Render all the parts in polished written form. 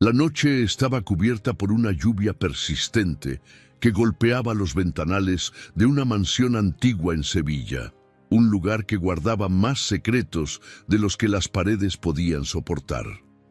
La noche estaba cubierta por una lluvia persistente que golpeaba los ventanales de una mansión antigua en Sevilla, un lugar que guardaba más secretos de los que las paredes podían soportar.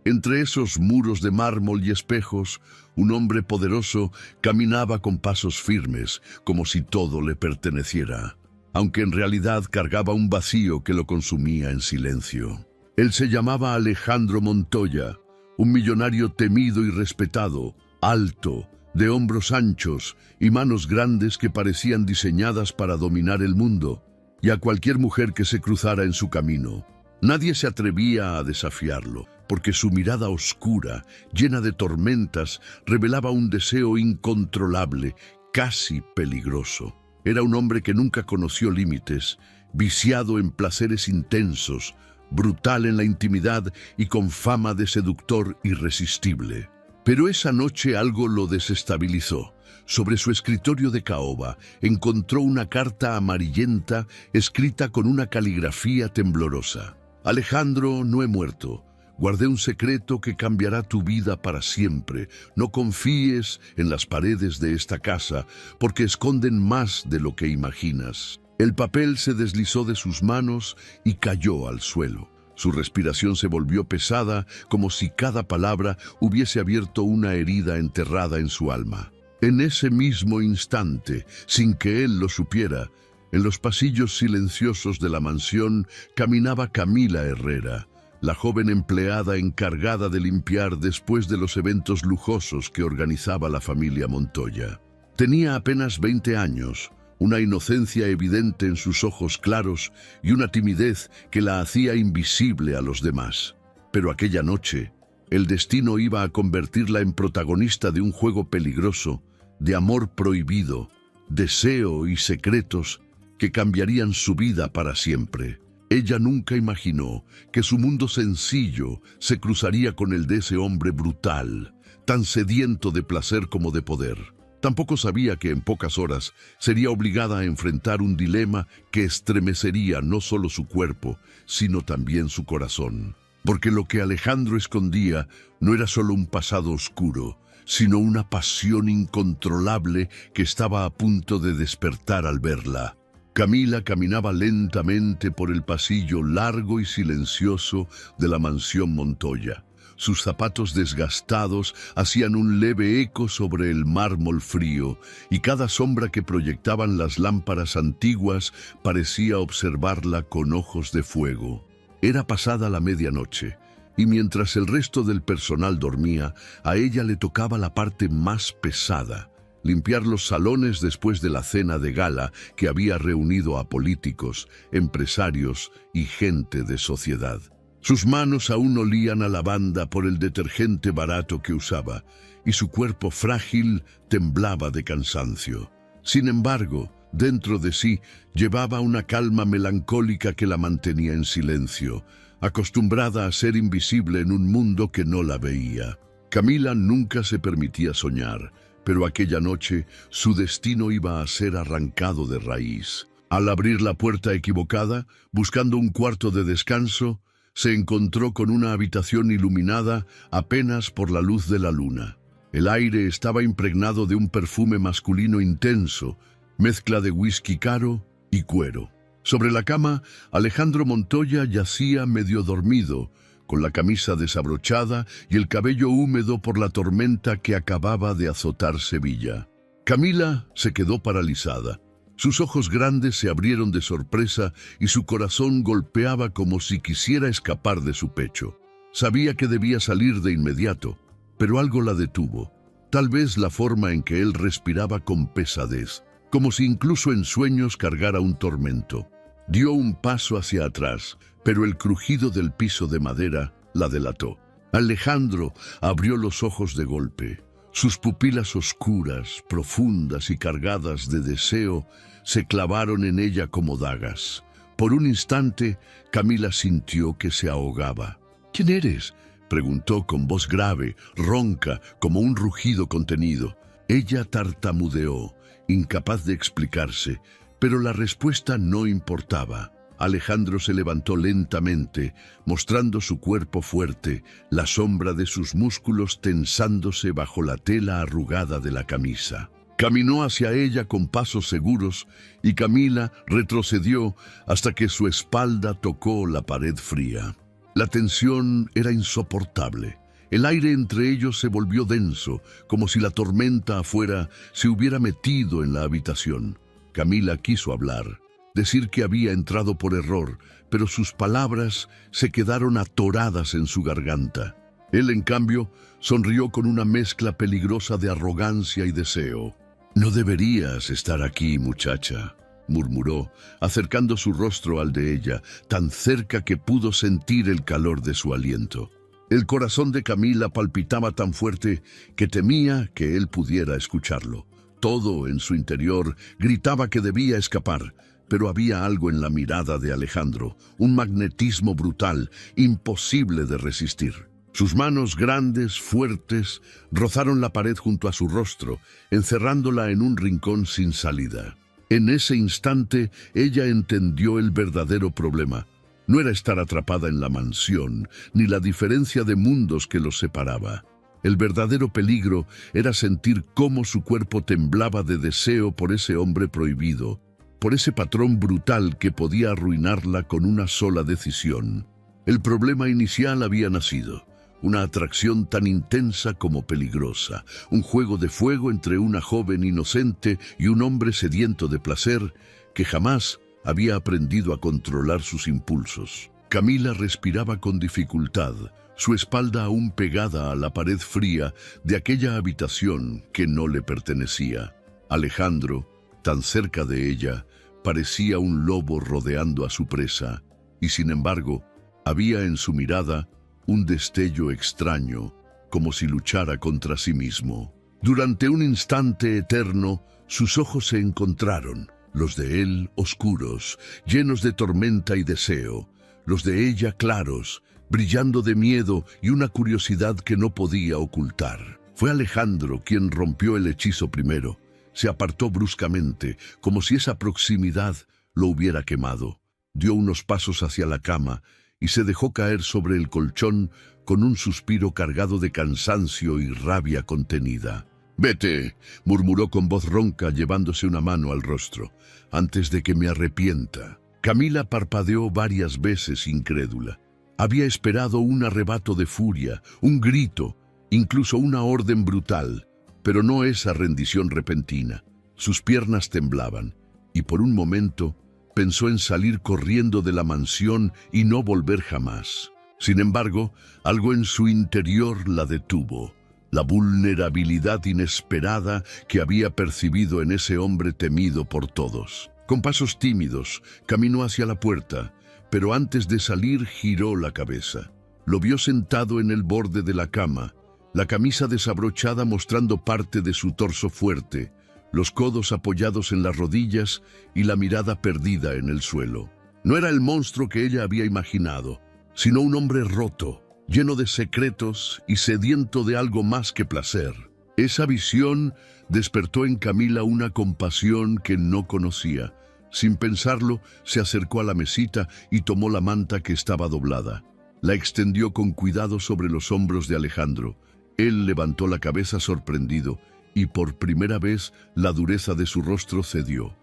Entre esos muros de mármol y espejos, un hombre poderoso caminaba con pasos firmes, como si todo le perteneciera, aunque en realidad cargaba un vacío que lo consumía en silencio. Él se llamaba Alejandro Montoya, un millonario temido y respetado, alto, de hombros anchos y manos grandes que parecían diseñadas para dominar el mundo, y a cualquier mujer que se cruzara en su camino. Nadie se atrevía a desafiarlo, porque su mirada oscura, llena de tormentas, revelaba un deseo incontrolable, casi peligroso. Era un hombre que nunca conoció límites, viciado en placeres intensos, brutal en la intimidad y con fama de seductor irresistible. Pero esa noche algo lo desestabilizó. Sobre su escritorio de caoba encontró una carta amarillenta escrita con una caligrafía temblorosa. Alejandro, no he muerto. Guardé un secreto que cambiará tu vida para siempre. No confíes en las paredes de esta casa, porque esconden más de lo que imaginas. El papel se deslizó de sus manos y cayó al suelo. Su respiración se volvió pesada, como si cada palabra hubiese abierto una herida enterrada en su alma. En ese mismo instante, sin que él lo supiera, en los pasillos silenciosos de la mansión caminaba Camila Herrera, la joven empleada encargada de limpiar después de los eventos lujosos que organizaba la familia Montoya. Tenía apenas 20 años, una inocencia evidente en sus ojos claros y una timidez que la hacía invisible a los demás. Pero aquella noche, el destino iba a convertirla en protagonista de un juego peligroso, de amor prohibido, deseo y secretos que cambiarían su vida para siempre. Ella nunca imaginó que su mundo sencillo se cruzaría con el de ese hombre brutal, tan sediento de placer como de poder. Tampoco sabía que en pocas horas sería obligada a enfrentar un dilema que estremecería no solo su cuerpo, sino también su corazón. Porque lo que Alejandro escondía no era solo un pasado oscuro, sino una pasión incontrolable que estaba a punto de despertar al verla. Camila caminaba lentamente por el pasillo largo y silencioso de la mansión Montoya. Sus zapatos desgastados hacían un leve eco sobre el mármol frío, y cada sombra que proyectaban las lámparas antiguas parecía observarla con ojos de fuego. Era pasada la medianoche, y mientras el resto del personal dormía, a ella le tocaba la parte más pesada: limpiar los salones después de la cena de gala que había reunido a políticos, empresarios y gente de sociedad. Sus manos aún olían a lavanda por el detergente barato que usaba, y su cuerpo frágil temblaba de cansancio. Sin embargo, dentro de sí llevaba una calma melancólica que la mantenía en silencio, acostumbrada a ser invisible en un mundo que no la veía. Camila nunca se permitía soñar, pero aquella noche su destino iba a ser arrancado de raíz. Al abrir la puerta equivocada, buscando un cuarto de descanso, se encontró con una habitación iluminada apenas por la luz de la luna. El aire estaba impregnado de un perfume masculino intenso, mezcla de whisky caro y cuero. Sobre la cama, Alejandro Montoya yacía medio dormido, con la camisa desabrochada y el cabello húmedo por la tormenta que acababa de azotar Sevilla. Camila se quedó paralizada. Sus ojos grandes se abrieron de sorpresa y su corazón golpeaba como si quisiera escapar de su pecho. Sabía que debía salir de inmediato, pero algo la detuvo. Tal vez la forma en que él respiraba con pesadez, como si incluso en sueños cargara un tormento. Dio un paso hacia atrás, pero el crujido del piso de madera la delató. Alejandro abrió los ojos de golpe. Sus pupilas oscuras, profundas y cargadas de deseo se clavaron en ella como dagas. Por un instante, Camila sintió que se ahogaba. «¿Quién eres?», preguntó con voz grave, ronca, como un rugido contenido. Ella tartamudeó, incapaz de explicarse, pero la respuesta no importaba. Alejandro se levantó lentamente, mostrando su cuerpo fuerte, la sombra de sus músculos tensándose bajo la tela arrugada de la camisa. Caminó hacia ella con pasos seguros y Camila retrocedió hasta que su espalda tocó la pared fría. La tensión era insoportable. El aire entre ellos se volvió denso, como si la tormenta afuera se hubiera metido en la habitación. Camila quiso hablar, decir que había entrado por error, pero sus palabras se quedaron atoradas en su garganta. Él, en cambio, sonrió con una mezcla peligrosa de arrogancia y deseo. «No deberías estar aquí, muchacha», murmuró, acercando su rostro al de ella, tan cerca que pudo sentir el calor de su aliento. El corazón de Camila palpitaba tan fuerte que temía que él pudiera escucharlo. Todo en su interior gritaba que debía escapar, pero había algo en la mirada de Alejandro, un magnetismo brutal, imposible de resistir. Sus manos grandes, fuertes, rozaron la pared junto a su rostro, encerrándola en un rincón sin salida. En ese instante, ella entendió el verdadero problema. No era estar atrapada en la mansión, ni la diferencia de mundos que los separaba. El verdadero peligro era sentir cómo su cuerpo temblaba de deseo por ese hombre prohibido, por ese patrón brutal que podía arruinarla con una sola decisión. El problema inicial había nacido. Una atracción tan intensa como peligrosa, un juego de fuego entre una joven inocente y un hombre sediento de placer que jamás había aprendido a controlar sus impulsos. Camila respiraba con dificultad, su espalda aún pegada a la pared fría de aquella habitación que no le pertenecía. Alejandro, tan cerca de ella, parecía un lobo rodeando a su presa, y sin embargo, había en su mirada un destello extraño, como si luchara contra sí mismo. Durante un instante eterno, sus ojos se encontraron, los de él oscuros, llenos de tormenta y deseo, los de ella claros, brillando de miedo y una curiosidad que no podía ocultar. Fue Alejandro quien rompió el hechizo primero. Se apartó bruscamente, como si esa proximidad lo hubiera quemado. Dio unos pasos hacia la cama y se dejó caer sobre el colchón con un suspiro cargado de cansancio y rabia contenida. «Vete», murmuró con voz ronca, llevándose una mano al rostro, «antes de que me arrepienta». Camila parpadeó varias veces incrédula. Había esperado un arrebato de furia, un grito, incluso una orden brutal, pero no esa rendición repentina. Sus piernas temblaban, y por un momento pensó en salir corriendo de la mansión y no volver jamás. Sin embargo, algo en su interior la detuvo. La vulnerabilidad inesperada que había percibido en ese hombre temido por todos. Con pasos tímidos, caminó hacia la puerta, pero antes de salir giró la cabeza. Lo vio sentado en el borde de la cama, la camisa desabrochada mostrando parte de su torso fuerte, los codos apoyados en las rodillas y la mirada perdida en el suelo. No era el monstruo que ella había imaginado, sino un hombre roto, lleno de secretos y sediento de algo más que placer. Esa visión despertó en Camila una compasión que no conocía. Sin pensarlo, se acercó a la mesita y tomó la manta que estaba doblada. La extendió con cuidado sobre los hombros de Alejandro. Él levantó la cabeza sorprendido y por primera vez la dureza de su rostro cedió.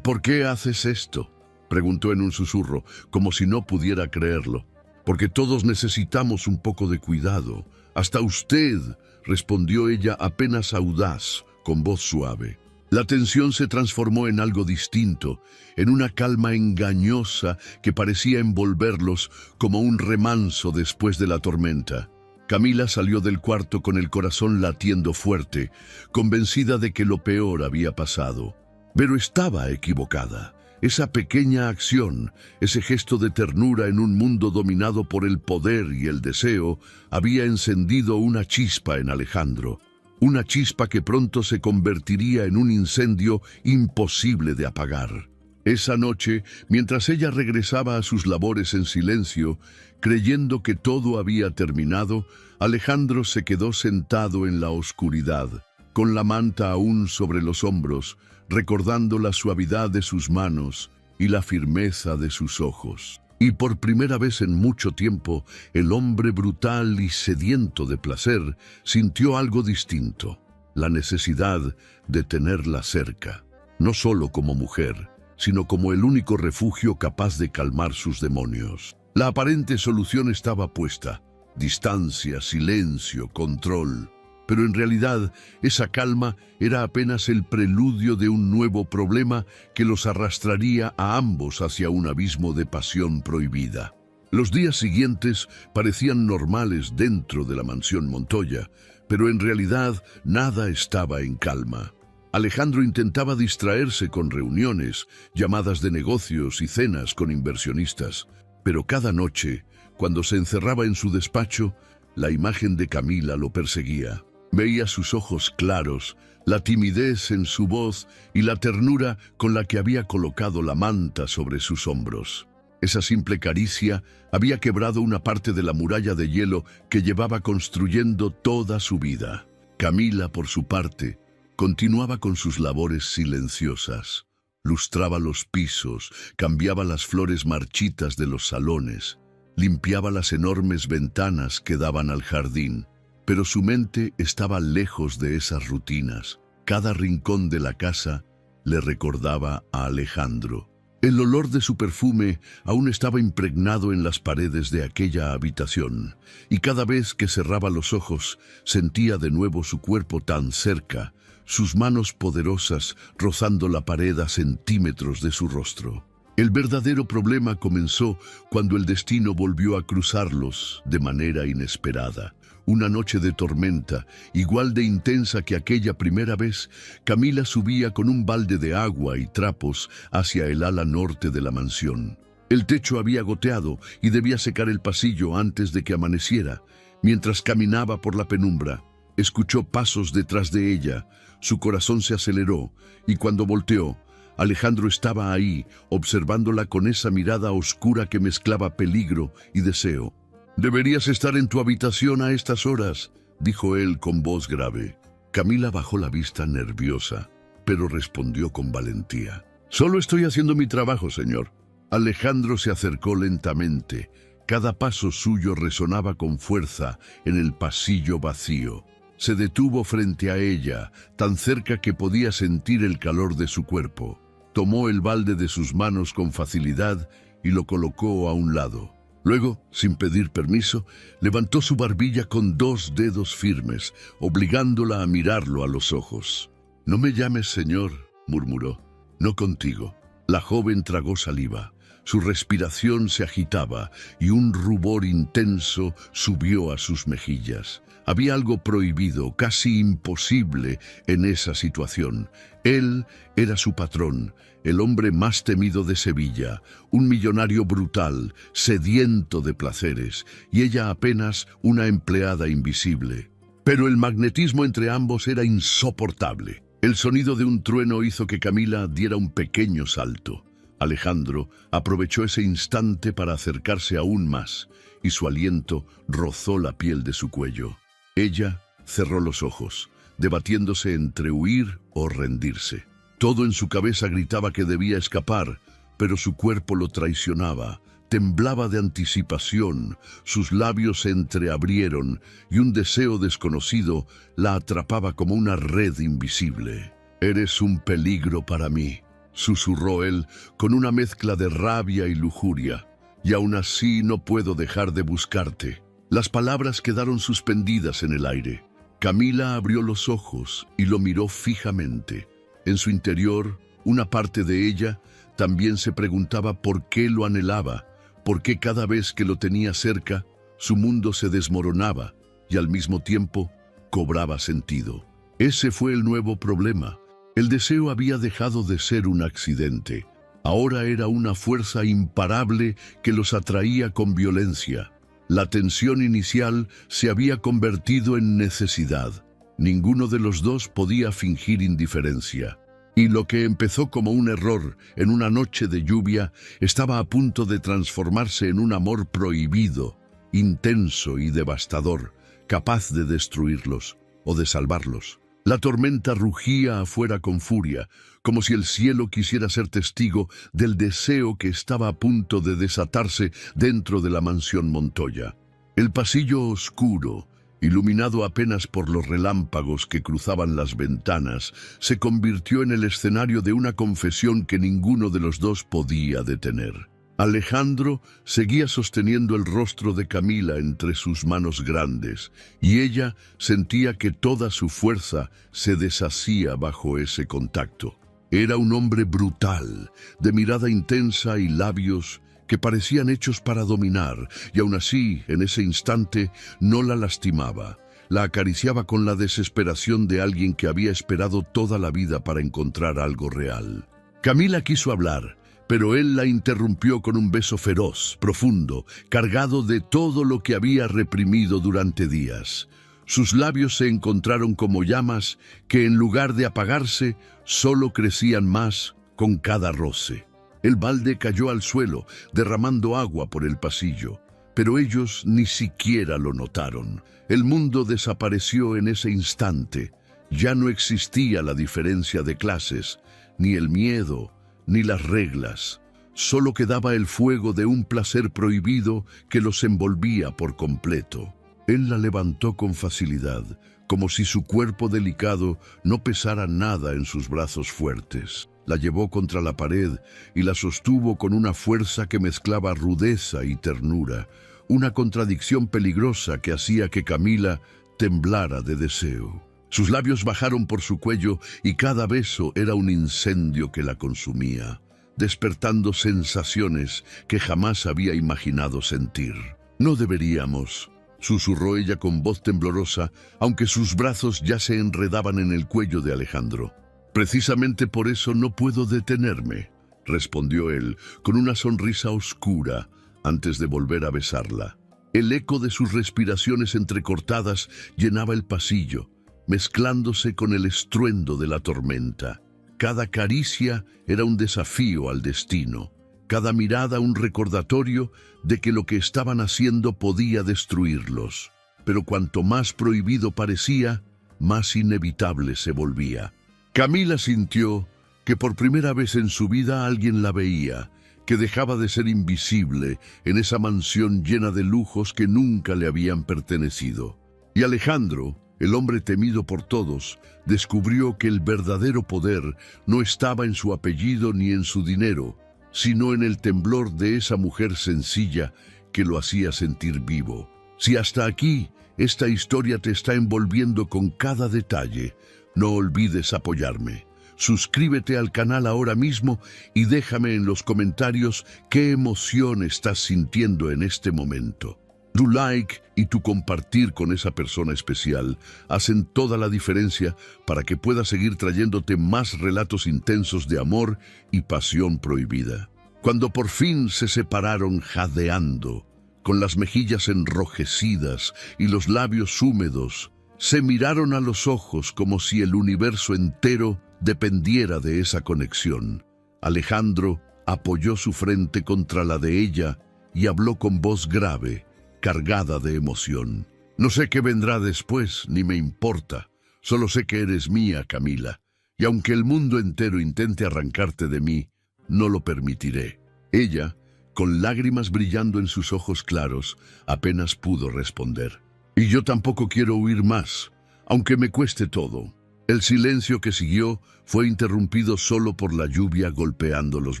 «¿Por qué haces esto?», preguntó en un susurro, como si no pudiera creerlo. «Porque todos necesitamos un poco de cuidado. Hasta usted», respondió ella apenas audaz, con voz suave. La tensión se transformó en algo distinto, en una calma engañosa que parecía envolverlos como un remanso después de la tormenta. Camila salió del cuarto con el corazón latiendo fuerte, convencida de que lo peor había pasado. Pero estaba equivocada. Esa pequeña acción, ese gesto de ternura en un mundo dominado por el poder y el deseo, había encendido una chispa en Alejandro. Una chispa que pronto se convertiría en un incendio imposible de apagar. Esa noche, mientras ella regresaba a sus labores en silencio, creyendo que todo había terminado, Alejandro se quedó sentado en la oscuridad, con la manta aún sobre los hombros, recordando la suavidad de sus manos y la firmeza de sus ojos. Y por primera vez en mucho tiempo, el hombre brutal y sediento de placer sintió algo distinto: la necesidad de tenerla cerca, no solo como mujer, sino como el único refugio capaz de calmar sus demonios. La aparente solución estaba puesta: distancia, silencio, control. Pero en realidad, esa calma era apenas el preludio de un nuevo problema que los arrastraría a ambos hacia un abismo de pasión prohibida. Los días siguientes parecían normales dentro de la mansión Montoya, pero en realidad nada estaba en calma. Alejandro intentaba distraerse con reuniones, llamadas de negocios y cenas con inversionistas, pero cada noche, cuando se encerraba en su despacho, la imagen de Camila lo perseguía. Veía sus ojos claros, la timidez en su voz y la ternura con la que había colocado la manta sobre sus hombros. Esa simple caricia había quebrado una parte de la muralla de hielo que llevaba construyendo toda su vida. Camila, por su parte, continuaba con sus labores silenciosas. Lustraba los pisos, cambiaba las flores marchitas de los salones, limpiaba las enormes ventanas que daban al jardín. Pero su mente estaba lejos de esas rutinas. Cada rincón de la casa le recordaba a Alejandro. El olor de su perfume aún estaba impregnado en las paredes de aquella habitación, y cada vez que cerraba los ojos sentía de nuevo su cuerpo tan cerca, sus manos poderosas rozando la pared a centímetros de su rostro. El verdadero problema comenzó cuando el destino volvió a cruzarlos de manera inesperada. Una noche de tormenta, igual de intensa que aquella primera vez, Camila subía con un balde de agua y trapos hacia el ala norte de la mansión. El techo había goteado y debía secar el pasillo antes de que amaneciera. Mientras caminaba por la penumbra, escuchó pasos detrás de ella. Su corazón se aceleró y cuando volteó, Alejandro estaba ahí, observándola con esa mirada oscura que mezclaba peligro y deseo. «Deberías estar en tu habitación a estas horas», dijo él con voz grave. Camila bajó la vista nerviosa, pero respondió con valentía. «Solo estoy haciendo mi trabajo, señor». Alejandro se acercó lentamente. Cada paso suyo resonaba con fuerza en el pasillo vacío. Se detuvo frente a ella, tan cerca que podía sentir el calor de su cuerpo. Tomó el balde de sus manos con facilidad y lo colocó a un lado. Luego, sin pedir permiso, levantó su barbilla con 2 dedos firmes, obligándola a mirarlo a los ojos. «No me llames señor», murmuró. «No contigo». La joven tragó saliva. Su respiración se agitaba y un rubor intenso subió a sus mejillas. Había algo prohibido, casi imposible, en esa situación. Él era su patrón, el hombre más temido de Sevilla, un millonario brutal, sediento de placeres, y ella apenas una empleada invisible. Pero el magnetismo entre ambos era insoportable. El sonido de un trueno hizo que Camila diera un pequeño salto. Alejandro aprovechó ese instante para acercarse aún más, y su aliento rozó la piel de su cuello. Ella cerró los ojos, debatiéndose entre huir o rendirse. Todo en su cabeza gritaba que debía escapar, pero su cuerpo lo traicionaba. Temblaba de anticipación, sus labios se entreabrieron y un deseo desconocido la atrapaba como una red invisible. «Eres un peligro para mí», susurró él con una mezcla de rabia y lujuria. «Y aún así no puedo dejar de buscarte». Las palabras quedaron suspendidas en el aire. Camila abrió los ojos y lo miró fijamente. En su interior, una parte de ella también se preguntaba por qué lo anhelaba, por qué cada vez que lo tenía cerca, su mundo se desmoronaba y al mismo tiempo cobraba sentido. Ese fue el nuevo problema. El deseo había dejado de ser un accidente. Ahora era una fuerza imparable que los atraía con violencia. La tensión inicial se había convertido en necesidad. Ninguno de los dos podía fingir indiferencia. Y lo que empezó como un error en una noche de lluvia estaba a punto de transformarse en un amor prohibido, intenso y devastador, capaz de destruirlos o de salvarlos. La tormenta rugía afuera con furia, como si el cielo quisiera ser testigo del deseo que estaba a punto de desatarse dentro de la mansión Montoya. El pasillo oscuro, iluminado apenas por los relámpagos que cruzaban las ventanas, se convirtió en el escenario de una confesión que ninguno de los dos podía detener. Alejandro seguía sosteniendo el rostro de Camila entre sus manos grandes, y ella sentía que toda su fuerza se deshacía bajo ese contacto. Era un hombre brutal, de mirada intensa y labios que parecían hechos para dominar, y aún así, en ese instante, no la lastimaba. La acariciaba con la desesperación de alguien que había esperado toda la vida para encontrar algo real. Camila quiso hablar, pero él la interrumpió con un beso feroz, profundo, cargado de todo lo que había reprimido durante días. Sus labios se encontraron como llamas que, en lugar de apagarse, solo crecían más con cada roce. El balde cayó al suelo, derramando agua por el pasillo, pero ellos ni siquiera lo notaron. El mundo desapareció en ese instante. Ya no existía la diferencia de clases, ni el miedo, ni las reglas. Solo quedaba el fuego de un placer prohibido que los envolvía por completo. Él la levantó con facilidad, como si su cuerpo delicado no pesara nada en sus brazos fuertes. La llevó contra la pared y la sostuvo con una fuerza que mezclaba rudeza y ternura, una contradicción peligrosa que hacía que Camila temblara de deseo. Sus labios bajaron por su cuello y cada beso era un incendio que la consumía, despertando sensaciones que jamás había imaginado sentir. «No deberíamos», susurró ella con voz temblorosa, aunque sus brazos ya se enredaban en el cuello de Alejandro. «Precisamente por eso no puedo detenerme», respondió él, con una sonrisa oscura, antes de volver a besarla. El eco de sus respiraciones entrecortadas llenaba el pasillo, mezclándose con el estruendo de la tormenta. Cada caricia era un desafío al destino, cada mirada un recordatorio de que lo que estaban haciendo podía destruirlos. Pero cuanto más prohibido parecía, más inevitable se volvía. Camila sintió que por primera vez en su vida alguien la veía, que dejaba de ser invisible en esa mansión llena de lujos que nunca le habían pertenecido. Y Alejandro, el hombre temido por todos, descubrió que el verdadero poder no estaba en su apellido ni en su dinero, sino en el temblor de esa mujer sencilla que lo hacía sentir vivo. Si hasta aquí esta historia te está envolviendo con cada detalle, no olvides apoyarme. Suscríbete al canal ahora mismo y déjame en los comentarios qué emoción estás sintiendo en este momento. Tu like y tu compartir con esa persona especial hacen toda la diferencia para que pueda seguir trayéndote más relatos intensos de amor y pasión prohibida. Cuando por fin se separaron jadeando, con las mejillas enrojecidas y los labios húmedos, se miraron a los ojos como si el universo entero dependiera de esa conexión. Alejandro apoyó su frente contra la de ella y habló con voz grave, cargada de emoción. «No sé qué vendrá después, ni me importa. Solo sé que eres mía, Camila, y aunque el mundo entero intente arrancarte de mí, no lo permitiré». Ella, con lágrimas brillando en sus ojos claros, apenas pudo responder. «Y yo tampoco quiero huir más, aunque me cueste todo». El silencio que siguió fue interrumpido solo por la lluvia golpeando los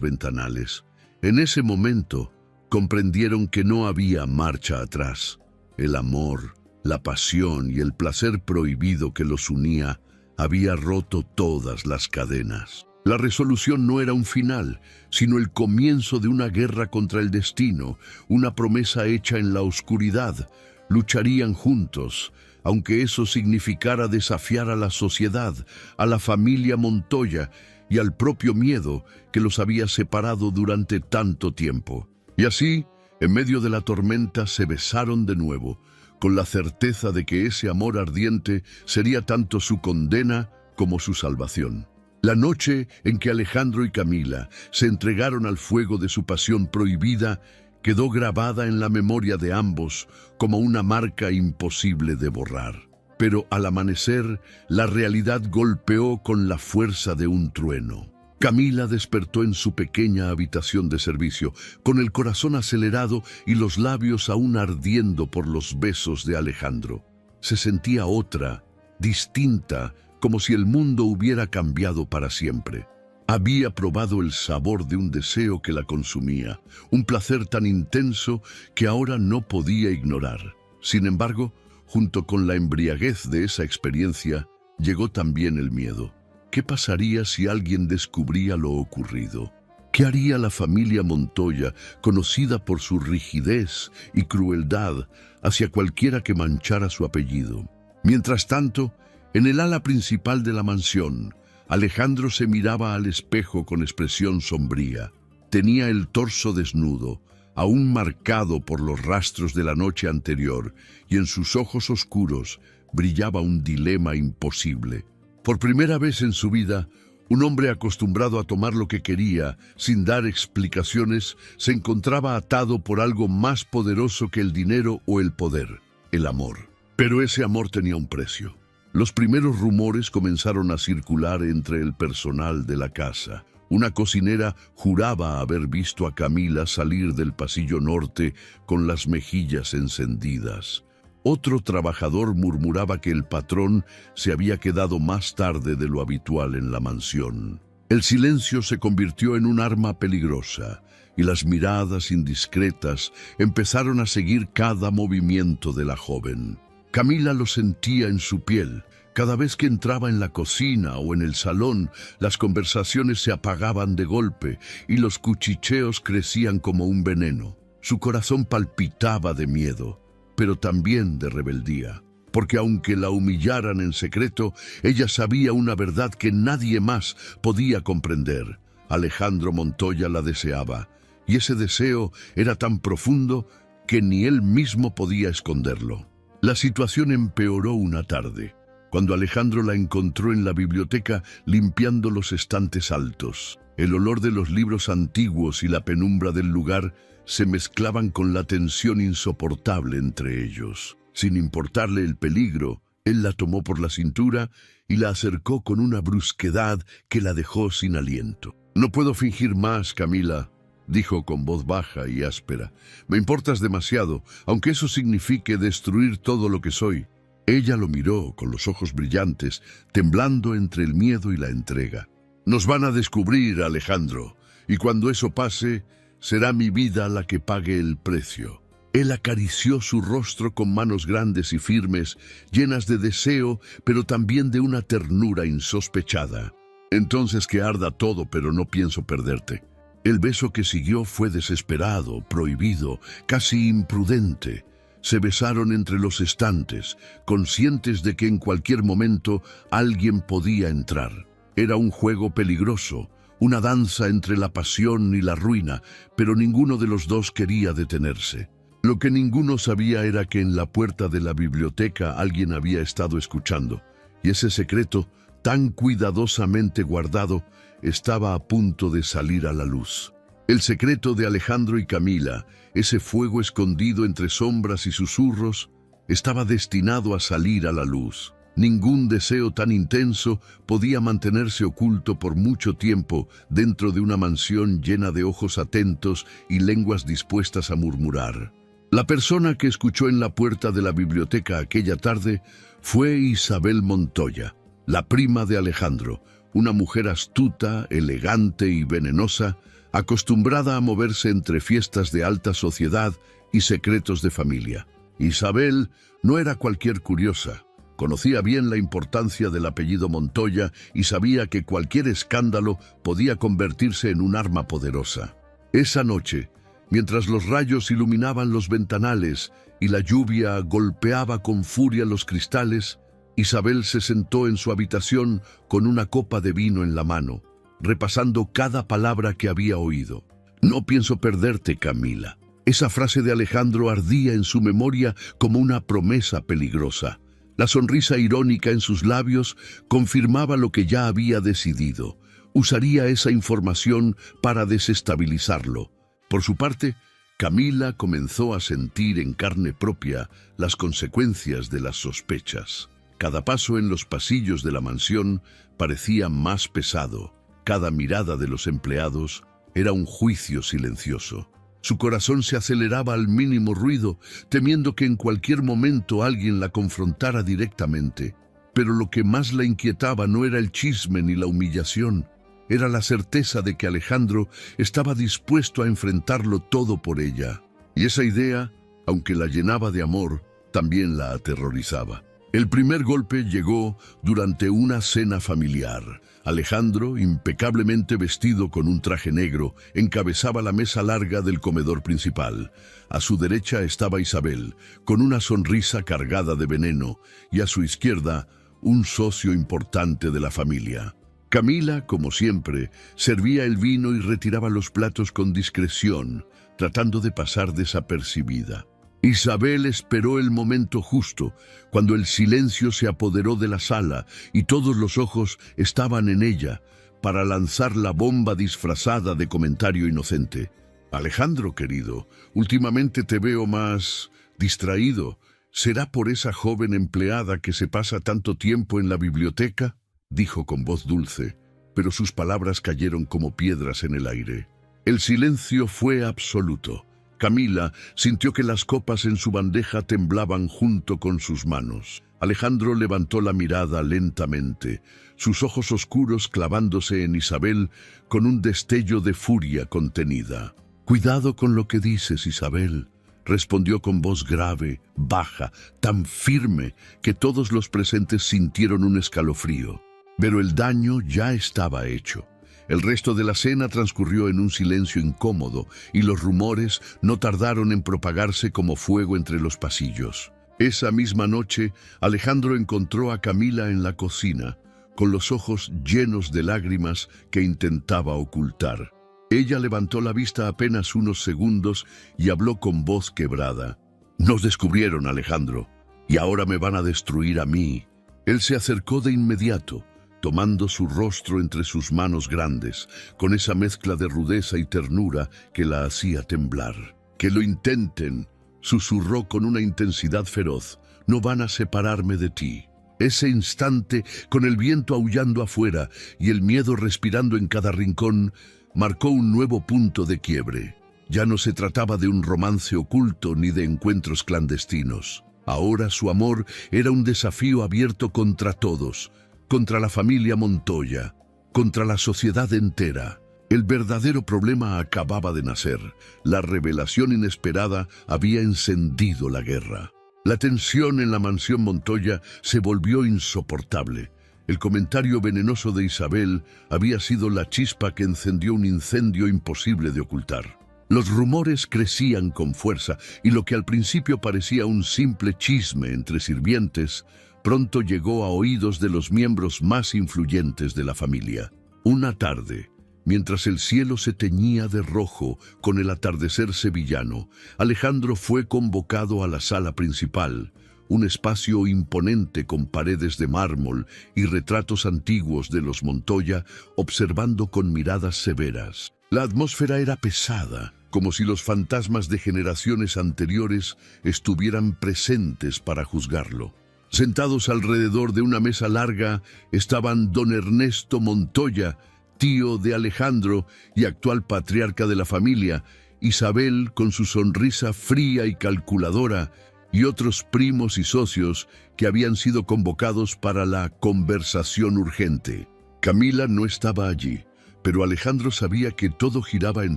ventanales. En ese momento, comprendieron que no había marcha atrás. El amor, la pasión y el placer prohibido que los unía había roto todas las cadenas. La resolución no era un final, sino el comienzo de una guerra contra el destino, una promesa hecha en la oscuridad. Lucharían juntos, aunque eso significara desafiar a la sociedad, a la familia Montoya y al propio miedo que los había separado durante tanto tiempo. Y así, en medio de la tormenta, se besaron de nuevo, con la certeza de que ese amor ardiente sería tanto su condena como su salvación. La noche en que Alejandro y Camila se entregaron al fuego de su pasión prohibida quedó grabada en la memoria de ambos como una marca imposible de borrar. Pero al amanecer, la realidad golpeó con la fuerza de un trueno. Camila despertó en su pequeña habitación de servicio, con el corazón acelerado y los labios aún ardiendo por los besos de Alejandro. Se sentía otra, distinta, como si el mundo hubiera cambiado para siempre. Había probado el sabor de un deseo que la consumía, un placer tan intenso que ahora no podía ignorar. Sin embargo, junto con la embriaguez de esa experiencia, llegó también el miedo. ¿Qué pasaría si alguien descubría lo ocurrido? ¿Qué haría la familia Montoya, conocida por su rigidez y crueldad hacia cualquiera que manchara su apellido? Mientras tanto, en el ala principal de la mansión, Alejandro se miraba al espejo con expresión sombría. Tenía el torso desnudo, aún marcado por los rastros de la noche anterior, y en sus ojos oscuros brillaba un dilema imposible. Por primera vez en su vida, un hombre acostumbrado a tomar lo que quería, sin dar explicaciones, se encontraba atado por algo más poderoso que el dinero o el poder, el amor. Pero ese amor tenía un precio. Los primeros rumores comenzaron a circular entre el personal de la casa. Una cocinera juraba haber visto a Camila salir del pasillo norte con las mejillas encendidas. Otro trabajador murmuraba que el patrón se había quedado más tarde de lo habitual en la mansión. El silencio se convirtió en un arma peligrosa, y las miradas indiscretas empezaron a seguir cada movimiento de la joven. Camila lo sentía en su piel. Cada vez que entraba en la cocina o en el salón, las conversaciones se apagaban de golpe y los cuchicheos crecían como un veneno. Su corazón palpitaba de miedo, pero también de rebeldía, porque aunque la humillaran en secreto, ella sabía una verdad que nadie más podía comprender. Alejandro Montoya la deseaba, y ese deseo era tan profundo que ni él mismo podía esconderlo. La situación empeoró una tarde, cuando Alejandro la encontró en la biblioteca limpiando los estantes altos. El olor de los libros antiguos y la penumbra del lugar se mezclaban con la tensión insoportable entre ellos. Sin importarle el peligro, él la tomó por la cintura y la acercó con una brusquedad que la dejó sin aliento. «No puedo fingir más, Camila», dijo con voz baja y áspera. «Me importas demasiado, aunque eso signifique destruir todo lo que soy». Ella lo miró con los ojos brillantes, temblando entre el miedo y la entrega. «Nos van a descubrir, Alejandro, y cuando eso pase, será mi vida la que pague el precio». Él acarició su rostro con manos grandes y firmes, llenas de deseo, pero también de una ternura insospechada. «Entonces que arda todo, pero no pienso perderte». El beso que siguió fue desesperado, prohibido, casi imprudente. Se besaron entre los estantes, conscientes de que en cualquier momento alguien podía entrar. Era un juego peligroso, una danza entre la pasión y la ruina, pero ninguno de los dos quería detenerse. Lo que ninguno sabía era que en la puerta de la biblioteca alguien había estado escuchando, y ese secreto, tan cuidadosamente guardado, estaba a punto de salir a la luz. El secreto de Alejandro y Camila, ese fuego escondido entre sombras y susurros, estaba destinado a salir a la luz. Ningún deseo tan intenso podía mantenerse oculto por mucho tiempo dentro de una mansión llena de ojos atentos y lenguas dispuestas a murmurar. La persona que escuchó en la puerta de la biblioteca aquella tarde fue Isabel Montoya, la prima de Alejandro, una mujer astuta, elegante y venenosa, acostumbrada a moverse entre fiestas de alta sociedad y secretos de familia. Isabel no era cualquier curiosa. Conocía bien la importancia del apellido Montoya y sabía que cualquier escándalo podía convertirse en un arma poderosa. Esa noche, mientras los rayos iluminaban los ventanales y la lluvia golpeaba con furia los cristales, Isabel se sentó en su habitación con una copa de vino en la mano, repasando cada palabra que había oído. «No pienso perderte, Camila». Esa frase de Alejandro ardía en su memoria como una promesa peligrosa. La sonrisa irónica en sus labios confirmaba lo que ya había decidido. Usaría esa información para desestabilizarlo. Por su parte, Camila comenzó a sentir en carne propia las consecuencias de las sospechas. Cada paso en los pasillos de la mansión parecía más pesado. Cada mirada de los empleados era un juicio silencioso. Su corazón se aceleraba al mínimo ruido, temiendo que en cualquier momento alguien la confrontara directamente. Pero lo que más la inquietaba no era el chisme ni la humillación. Era la certeza de que Alejandro estaba dispuesto a enfrentarlo todo por ella. Y esa idea, aunque la llenaba de amor, también la aterrorizaba. El primer golpe llegó durante una cena familiar. Alejandro, impecablemente vestido con un traje negro, encabezaba la mesa larga del comedor principal. A su derecha estaba Isabel, con una sonrisa cargada de veneno, y a su izquierda, un socio importante de la familia. Camila, como siempre, servía el vino y retiraba los platos con discreción, tratando de pasar desapercibida. Isabel esperó el momento justo, cuando el silencio se apoderó de la sala y todos los ojos estaban en ella, para lanzar la bomba disfrazada de comentario inocente. Alejandro, querido, últimamente te veo más distraído. ¿Será por esa joven empleada que se pasa tanto tiempo en la biblioteca?, dijo con voz dulce, pero sus palabras cayeron como piedras en el aire. El silencio fue absoluto. Camila sintió que las copas en su bandeja temblaban junto con sus manos. Alejandro levantó la mirada lentamente, sus ojos oscuros clavándose en Isabel con un destello de furia contenida. «Cuidado con lo que dices, Isabel», respondió con voz grave, baja, tan firme que todos los presentes sintieron un escalofrío. Pero el daño ya estaba hecho. El resto de la cena transcurrió en un silencio incómodo y los rumores no tardaron en propagarse como fuego entre los pasillos. Esa misma noche, Alejandro encontró a Camila en la cocina, con los ojos llenos de lágrimas que intentaba ocultar. Ella levantó la vista apenas unos segundos y habló con voz quebrada. «Nos descubrieron, Alejandro, y ahora me van a destruir a mí». Él se acercó de inmediato, tomando su rostro entre sus manos grandes, con esa mezcla de rudeza y ternura que la hacía temblar. «Que lo intenten», susurró con una intensidad feroz, «no van a separarme de ti». Ese instante, con el viento aullando afuera y el miedo respirando en cada rincón, marcó un nuevo punto de quiebre. Ya no se trataba de un romance oculto ni de encuentros clandestinos. Ahora su amor era un desafío abierto contra todos, contra la familia Montoya, contra la sociedad entera. El verdadero problema acababa de nacer. La revelación inesperada había encendido la guerra. La tensión en la mansión Montoya se volvió insoportable. El comentario venenoso de Isabel había sido la chispa que encendió un incendio imposible de ocultar. Los rumores crecían con fuerza y lo que al principio parecía un simple chisme entre sirvientes, pronto llegó a oídos de los miembros más influyentes de la familia. Una tarde, mientras el cielo se teñía de rojo con el atardecer sevillano, Alejandro fue convocado a la sala principal, un espacio imponente con paredes de mármol y retratos antiguos de los Montoya, observando con miradas severas. La atmósfera era pesada, como si los fantasmas de generaciones anteriores estuvieran presentes para juzgarlo. Sentados alrededor de una mesa larga estaban don Ernesto Montoya, tío de Alejandro y actual patriarca de la familia, Isabel con su sonrisa fría y calculadora, y otros primos y socios que habían sido convocados para la conversación urgente. Camila no estaba allí, pero Alejandro sabía que todo giraba en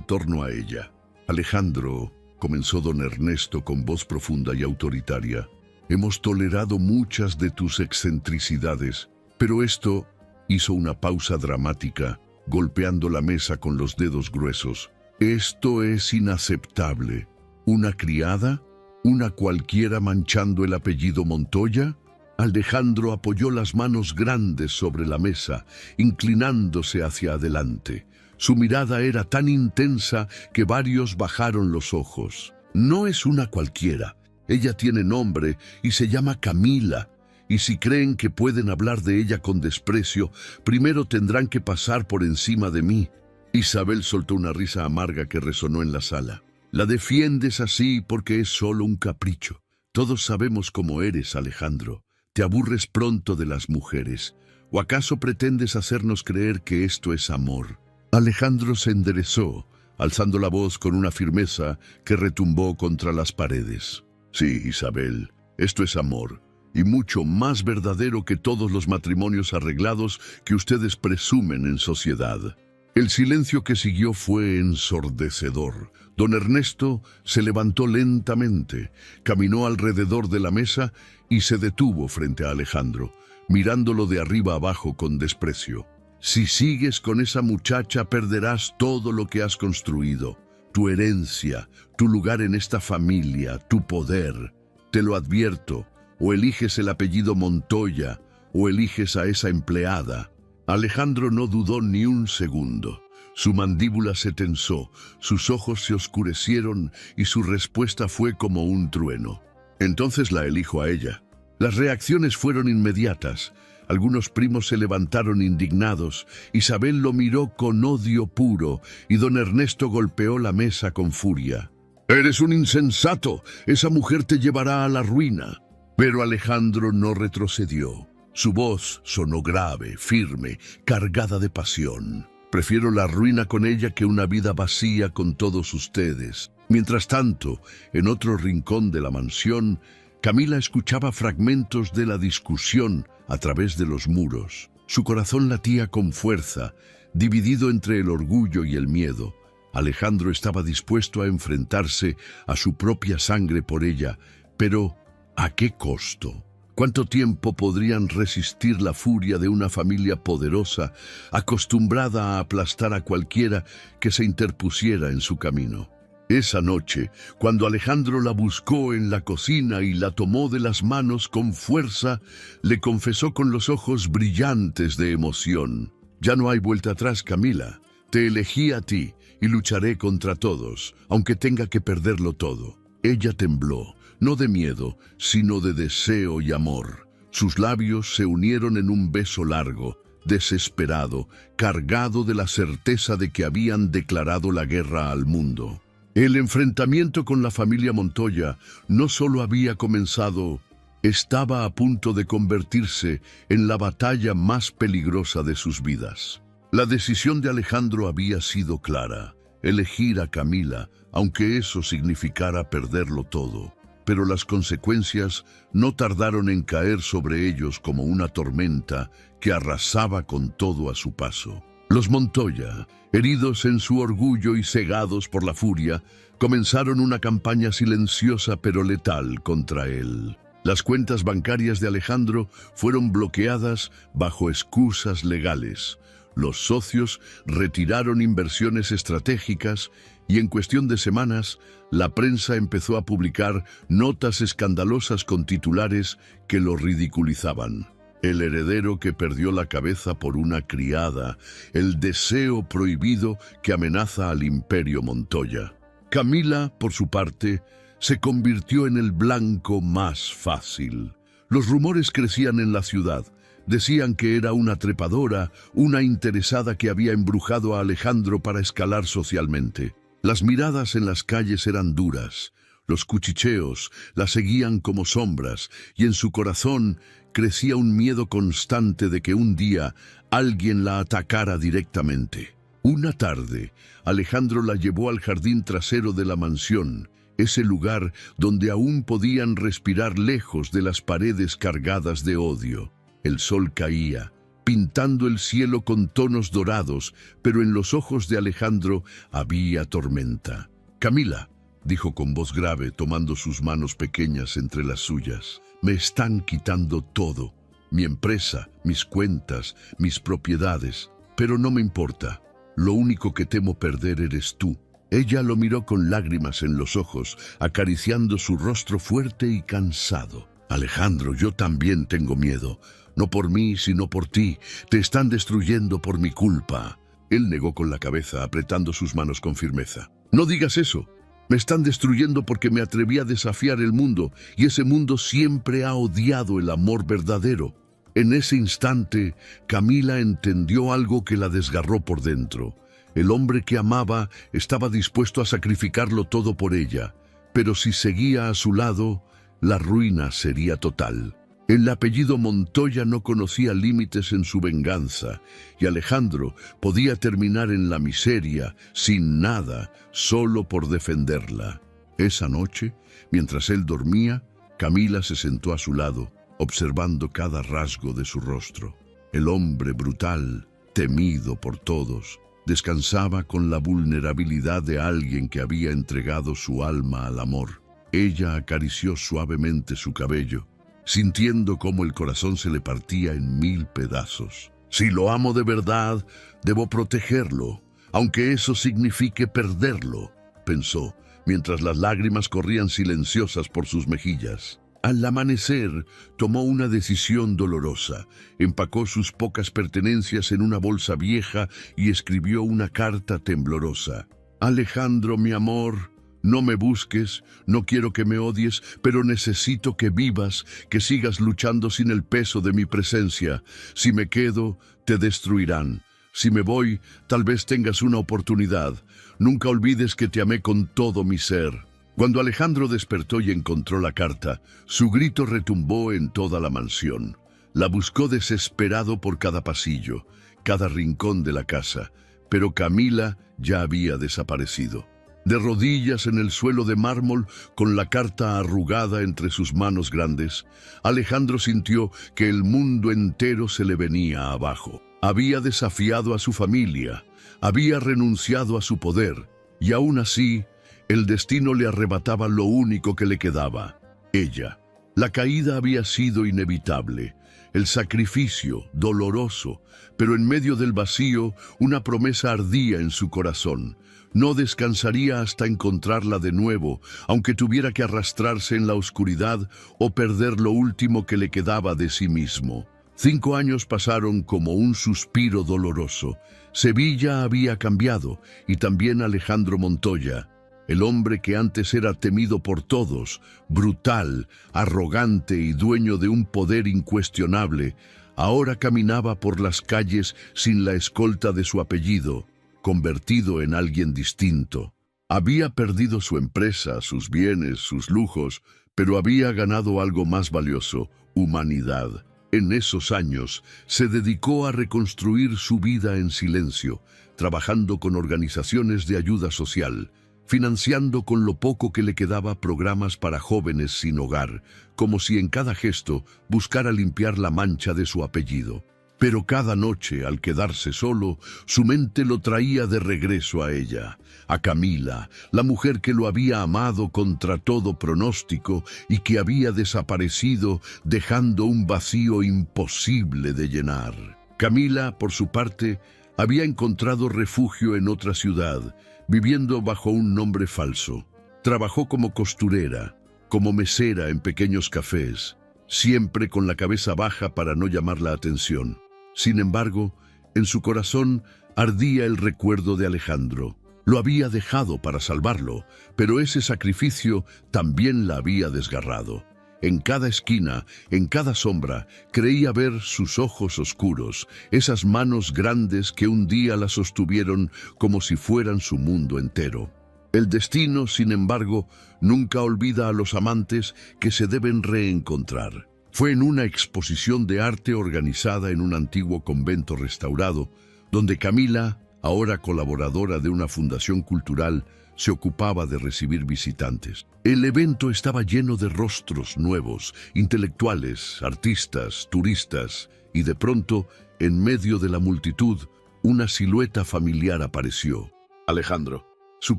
torno a ella. «Alejandro», comenzó don Ernesto con voz profunda y autoritaria, «hemos tolerado muchas de tus excentricidades, pero esto…» hizo una pausa dramática, golpeando la mesa con los dedos gruesos. «Esto es inaceptable. ¿Una criada? ¿Una cualquiera manchando el apellido Montoya?» Alejandro apoyó las manos grandes sobre la mesa, inclinándose hacia adelante. Su mirada era tan intensa que varios bajaron los ojos. «No es una cualquiera. Ella tiene nombre y se llama Camila. Y si creen que pueden hablar de ella con desprecio, primero tendrán que pasar por encima de mí». Isabel soltó una risa amarga que resonó en la sala. «La defiendes así porque es solo un capricho. Todos sabemos cómo eres, Alejandro. ¿Te aburres pronto de las mujeres? ¿O acaso pretendes hacernos creer que esto es amor? Alejandro se enderezó, alzando la voz con una firmeza que retumbó contra las paredes. Sí, Isabel, esto es amor, y mucho más verdadero que todos los matrimonios arreglados que ustedes presumen en sociedad. El silencio que siguió fue ensordecedor. Don Ernesto se levantó lentamente, caminó alrededor de la mesa y se detuvo frente a Alejandro, mirándolo de arriba abajo con desprecio. Si sigues con esa muchacha, perderás todo lo que has construido, tu herencia, tu lugar en esta familia, tu poder. Te lo advierto, o eliges el apellido Montoya, o eliges a esa empleada. Alejandro no dudó ni un segundo. Su mandíbula se tensó, sus ojos se oscurecieron y su respuesta fue como un trueno. Entonces la elijo a ella. Las reacciones fueron inmediatas. Algunos primos se levantaron indignados, Isabel lo miró con odio puro y don Ernesto golpeó la mesa con furia. «¡Eres un insensato! ¡Esa mujer te llevará a la ruina!» Pero Alejandro no retrocedió. Su voz sonó grave, firme, cargada de pasión. «Prefiero la ruina con ella que una vida vacía con todos ustedes». Mientras tanto, en otro rincón de la mansión, Camila escuchaba fragmentos de la discusión a través de los muros. Su corazón latía con fuerza, dividido entre el orgullo y el miedo. Alejandro estaba dispuesto a enfrentarse a su propia sangre por ella, pero ¿a qué costo? ¿Cuánto tiempo podrían resistir la furia de una familia poderosa, acostumbrada a aplastar a cualquiera que se interpusiera en su camino? Esa noche, cuando Alejandro la buscó en la cocina y la tomó de las manos con fuerza, le confesó con los ojos brillantes de emoción: «Ya no hay vuelta atrás, Camila. Te elegí a ti y lucharé contra todos, aunque tenga que perderlo todo». Ella tembló, no de miedo, sino de deseo y amor. Sus labios se unieron en un beso largo, desesperado, cargado de la certeza de que habían declarado la guerra al mundo. El enfrentamiento con la familia Montoya no solo había comenzado, estaba a punto de convertirse en la batalla más peligrosa de sus vidas. La decisión de Alejandro había sido clara: elegir a Camila, aunque eso significara perderlo todo. Pero las consecuencias no tardaron en caer sobre ellos como una tormenta que arrasaba con todo a su paso. Los Montoya, heridos en su orgullo y cegados por la furia, comenzaron una campaña silenciosa pero letal contra él. Las cuentas bancarias de Alejandro fueron bloqueadas bajo excusas legales. Los socios retiraron inversiones estratégicas y en cuestión de semanas, la prensa empezó a publicar notas escandalosas con titulares que lo ridiculizaban. El heredero que perdió la cabeza por una criada, el deseo prohibido que amenaza al imperio Montoya. Camila, por su parte, se convirtió en el blanco más fácil. Los rumores crecían en la ciudad. Decían que era una trepadora, una interesada que había embrujado a Alejandro para escalar socialmente. Las miradas en las calles eran duras. Los cuchicheos la seguían como sombras y en su corazón crecía un miedo constante de que un día alguien la atacara directamente. Una tarde, Alejandro la llevó al jardín trasero de la mansión, ese lugar donde aún podían respirar lejos de las paredes cargadas de odio. El sol caía, pintando el cielo con tonos dorados, pero en los ojos de Alejandro había tormenta. «Camila», dijo con voz grave, tomando sus manos pequeñas entre las suyas, «me están quitando todo, mi empresa, mis cuentas, mis propiedades, pero no me importa. Lo único que temo perder eres tú». Ella lo miró con lágrimas en los ojos, acariciando su rostro fuerte y cansado. «Alejandro, yo también tengo miedo. No por mí, sino por ti. Te están destruyendo por mi culpa». Él negó con la cabeza, apretando sus manos con firmeza. «No digas eso. Me están destruyendo porque me atreví a desafiar el mundo, y ese mundo siempre ha odiado el amor verdadero». En ese instante, Camila entendió algo que la desgarró por dentro. El hombre que amaba estaba dispuesto a sacrificarlo todo por ella, pero si seguía a su lado, la ruina sería total. El apellido Montoya no conocía límites en su venganza, y Alejandro podía terminar en la miseria, sin nada, solo por defenderla. Esa noche, mientras él dormía, Camila se sentó a su lado, observando cada rasgo de su rostro. El hombre brutal, temido por todos, descansaba con la vulnerabilidad de alguien que había entregado su alma al amor. Ella acarició suavemente su cabello, sintiendo cómo el corazón se le partía en 1000 pedazos. Si lo amo de verdad, debo protegerlo, aunque eso signifique perderlo, pensó, mientras las lágrimas corrían silenciosas por sus mejillas. Al amanecer, tomó una decisión dolorosa. Empacó sus pocas pertenencias en una bolsa vieja y escribió una carta temblorosa. Alejandro, mi amor, no me busques, no quiero que me odies, pero necesito que vivas, que sigas luchando sin el peso de mi presencia. Si me quedo, te destruirán. Si me voy, tal vez tengas una oportunidad. Nunca olvides que te amé con todo mi ser. Cuando Alejandro despertó y encontró la carta, su grito retumbó en toda la mansión. La buscó desesperado por cada pasillo, cada rincón de la casa, pero Camila ya había desaparecido. De rodillas en el suelo de mármol, con la carta arrugada entre sus manos grandes, Alejandro sintió que el mundo entero se le venía abajo. Había desafiado a su familia, había renunciado a su poder, y aún así, el destino le arrebataba lo único que le quedaba, ella. La caída había sido inevitable, el sacrificio doloroso, pero en medio del vacío una promesa ardía en su corazón. No descansaría hasta encontrarla de nuevo, aunque tuviera que arrastrarse en la oscuridad o perder lo último que le quedaba de sí mismo. 5 años pasaron como un suspiro doloroso. Sevilla había cambiado, y también Alejandro Montoya. El hombre que antes era temido por todos, brutal, arrogante y dueño de un poder incuestionable, ahora caminaba por las calles sin la escolta de su apellido, convertido en alguien distinto. Había perdido su empresa, sus bienes, sus lujos, pero había ganado algo más valioso: humanidad. En esos años se dedicó a reconstruir su vida en silencio, trabajando con organizaciones de ayuda social, financiando con lo poco que le quedaba programas para jóvenes sin hogar, como si en cada gesto buscara limpiar la mancha de su apellido. Pero cada noche, al quedarse solo, su mente lo traía de regreso a ella, a Camila, la mujer que lo había amado contra todo pronóstico y que había desaparecido, dejando un vacío imposible de llenar. Camila, por su parte, había encontrado refugio en otra ciudad, viviendo bajo un nombre falso. Trabajó como costurera, como mesera en pequeños cafés, siempre con la cabeza baja para no llamar la atención. Sin embargo, en su corazón ardía el recuerdo de Alejandro. Lo había dejado para salvarlo, pero ese sacrificio también la había desgarrado. En cada esquina, en cada sombra, creía ver sus ojos oscuros, esas manos grandes que un día la sostuvieron como si fueran su mundo entero. El destino, sin embargo, nunca olvida a los amantes que se deben reencontrar. Fue en una exposición de arte organizada en un antiguo convento restaurado, donde Camila, ahora colaboradora de una fundación cultural, se ocupaba de recibir visitantes. El evento estaba lleno de rostros nuevos, intelectuales, artistas, turistas, y de pronto, en medio de la multitud, una silueta familiar apareció. Alejandro. Su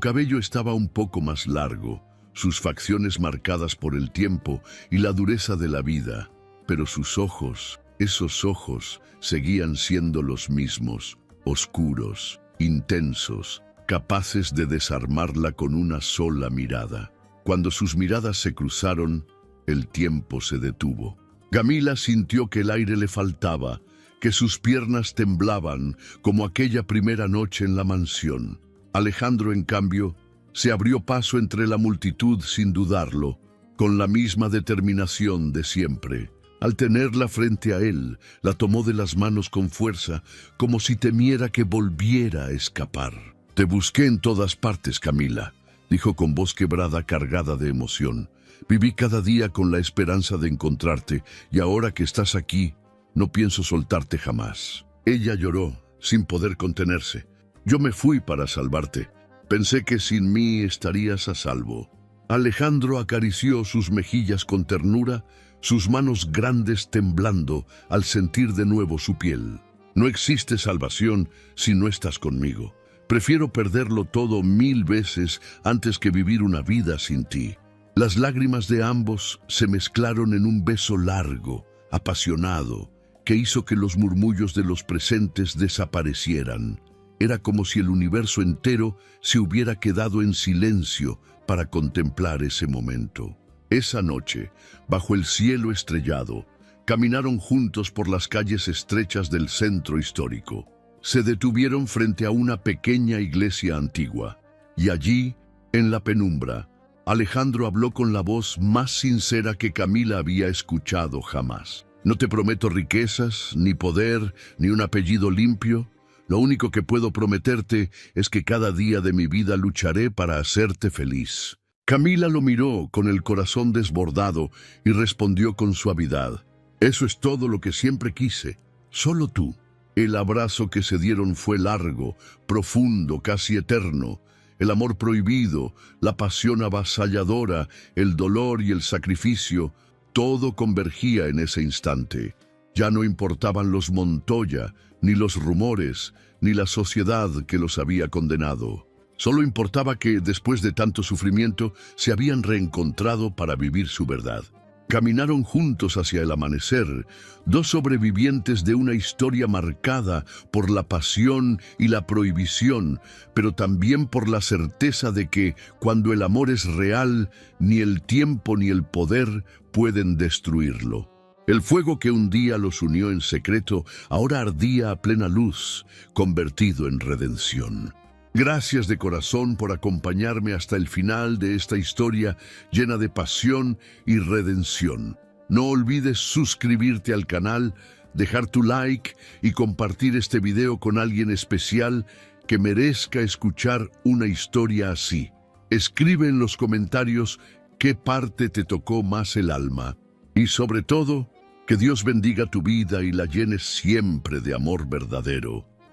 cabello estaba un poco más largo, sus facciones marcadas por el tiempo y la dureza de la vida, pero sus ojos, esos ojos, seguían siendo los mismos, oscuros, intensos, capaces de desarmarla con una sola mirada. Cuando sus miradas se cruzaron, el tiempo se detuvo. Camila sintió que el aire le faltaba, que sus piernas temblaban como aquella primera noche en la mansión. Alejandro, en cambio, se abrió paso entre la multitud sin dudarlo, con la misma determinación de siempre. Al tenerla frente a él, la tomó de las manos con fuerza, como si temiera que volviera a escapar. «Te busqué en todas partes, Camila», dijo con voz quebrada, cargada de emoción. Viví cada día con la esperanza de encontrarte, y ahora que estás aquí, no pienso soltarte jamás. Ella lloró, sin poder contenerse. Yo me fui para salvarte. Pensé que sin mí estarías a salvo. Alejandro acarició sus mejillas con ternura, sus manos grandes temblando al sentir de nuevo su piel. No existe salvación si no estás conmigo. Prefiero perderlo todo 1000 veces antes que vivir una vida sin ti. Las lágrimas de ambos se mezclaron en un beso largo, apasionado, que hizo que los murmullos de los presentes desaparecieran. Era como si el universo entero se hubiera quedado en silencio para contemplar ese momento. Esa noche, bajo el cielo estrellado, caminaron juntos por las calles estrechas del centro histórico. Se detuvieron frente a una pequeña iglesia antigua, y allí, en la penumbra, Alejandro habló con la voz más sincera que Camila había escuchado jamás. No te prometo riquezas, ni poder, ni un apellido limpio. Lo único que puedo prometerte es que cada día de mi vida lucharé para hacerte feliz. Camila lo miró con el corazón desbordado y respondió con suavidad. Eso es todo lo que siempre quise, solo tú. El abrazo que se dieron fue largo, profundo, casi eterno. El amor prohibido, la pasión avasalladora, el dolor y el sacrificio, todo convergía en ese instante. Ya no importaban los Montoya, ni los rumores, ni la sociedad que los había condenado. Solo importaba que, después de tanto sufrimiento, se habían reencontrado para vivir su verdad. Caminaron juntos hacia el amanecer, dos sobrevivientes de una historia marcada por la pasión y la prohibición, pero también por la certeza de que, cuando el amor es real, ni el tiempo ni el poder pueden destruirlo. El fuego que un día los unió en secreto ahora ardía a plena luz, convertido en redención. Gracias de corazón por acompañarme hasta el final de esta historia llena de pasión y redención. No olvides suscribirte al canal, dejar tu like y compartir este video con alguien especial que merezca escuchar una historia así. Escribe en los comentarios qué parte te tocó más el alma. Y sobre todo, que Dios bendiga tu vida y la llene siempre de amor verdadero.